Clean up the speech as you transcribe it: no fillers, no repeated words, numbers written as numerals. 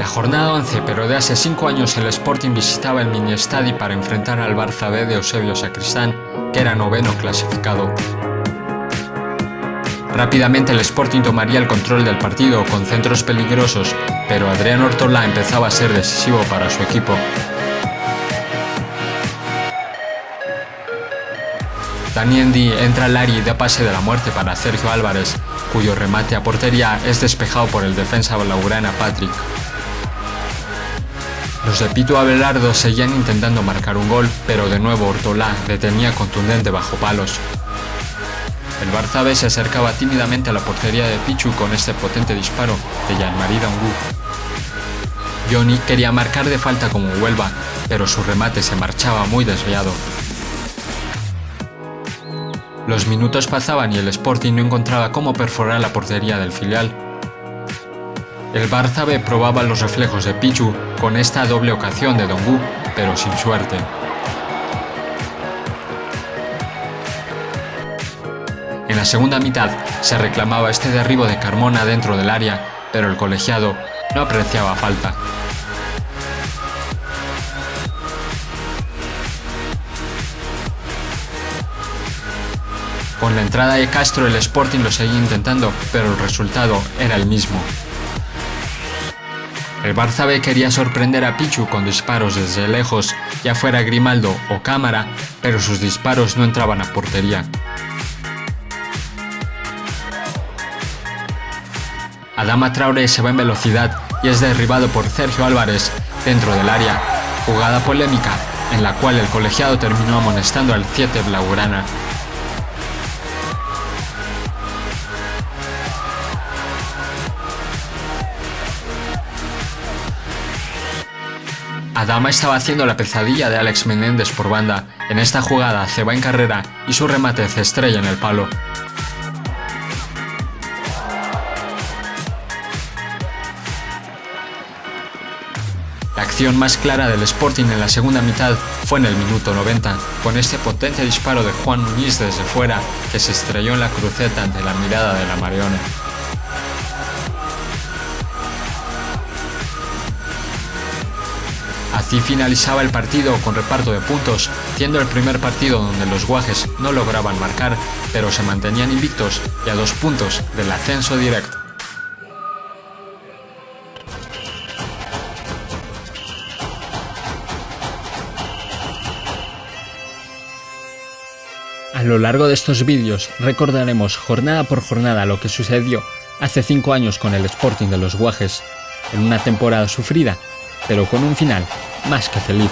La jornada 11, pero de hace 5 años el Sporting visitaba el Mini-Estadi para enfrentar al Barça B de Eusebio Sacristán, que era noveno clasificado. Rápidamente el Sporting tomaría el control del partido con centros peligrosos, pero Adrián Ortolá empezaba a ser decisivo para su equipo. Dani Endi entra al área y da pase de la muerte para Sergio Álvarez, cuyo remate a portería es despejado por el defensa blaugrana Patrick. Los de Pitu Abelardo seguían intentando marcar un gol, pero de nuevo Ortolá detenía contundente bajo palos. El Barça B se acercaba tímidamente a la portería de Pichu con este potente disparo de Jean-Marie Dangu. Johnny quería marcar de falta como Huelva, pero su remate se marchaba muy desviado. Los minutos pasaban y el Sporting no encontraba cómo perforar la portería del filial. El Barça B probaba los reflejos de Pichu con esta doble ocasión de Dangu, pero sin suerte. En la segunda mitad se reclamaba este derribo de Carmona dentro del área, pero el colegiado no apreciaba falta. Con la entrada de Castro el Sporting lo seguía intentando, pero el resultado era el mismo. El Barça B quería sorprender a Pichu con disparos desde lejos, ya fuera Grimaldo o Cámara, pero sus disparos no entraban a portería. Adama Traoré se va en velocidad y es derribado por Sergio Álvarez dentro del área, jugada polémica en la cual el colegiado terminó amonestando al 7 blaugrana. Adama estaba haciendo la pesadilla de Alex Menéndez por banda. En esta jugada se va en carrera y su remate se estrella en el palo. La acción más clara del Sporting en la segunda mitad fue en el minuto 90, con este potente disparo de Juan Muñiz desde fuera que se estrelló en la cruceta ante la mirada de la Mariona. Así finalizaba el partido con reparto de puntos, siendo el primer partido donde los guajes no lograban marcar, pero se mantenían invictos y a 2 puntos del ascenso directo. A lo largo de estos vídeos recordaremos jornada por jornada lo que sucedió hace 5 años con el Sporting de los Guajes, en una temporada sufrida, pero con un final más que feliz.